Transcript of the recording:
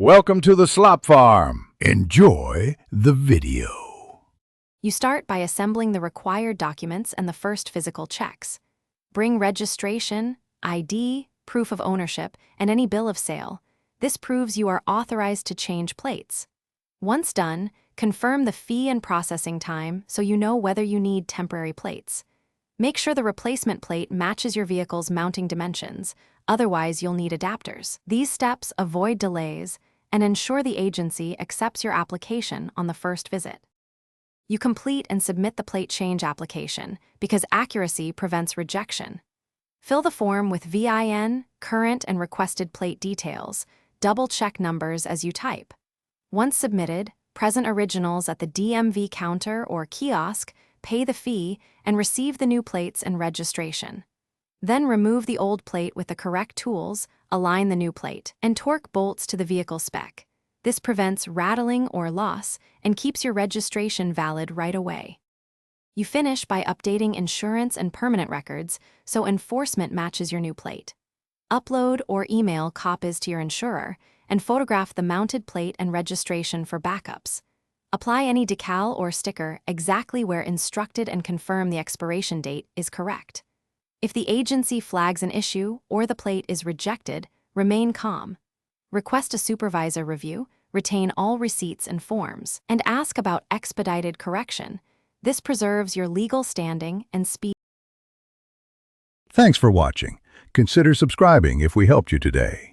Welcome to the Slop Farm. Enjoy the video. You start by assembling the required documents and the first physical checks. Bring registration, ID, proof of ownership, and any bill of sale. This proves you are authorized to change plates. Once done, confirm the fee and processing time so you know whether you need temporary plates. Make sure the replacement plate matches your vehicle's mounting dimensions, otherwise you'll need adapters. These steps avoid delays and ensure the agency accepts your application on the first visit. You complete and submit the plate change application because accuracy prevents rejection. Fill the form with VIN, current and requested plate details. Double-check numbers as you type. Once submitted, present originals at the DMV counter or kiosk, pay the fee, and receive the new plates and registration. Then remove the old plate with the correct tools, align the new plate, and torque bolts to the vehicle spec. This prevents rattling or loss and keeps your registration valid right away. You finish by updating insurance and permanent records so enforcement matches your new plate. Upload or email copies to your insurer and photograph the mounted plate and registration for backups. Apply any decal or sticker exactly where instructed and confirm the expiration date is correct. If the agency flags an issue or the plate is rejected, remain calm. Request a supervisor review, retain all receipts and forms, and ask about expedited correction. This preserves your legal standing and speed. Thanks for watching. Consider subscribing if we helped you today.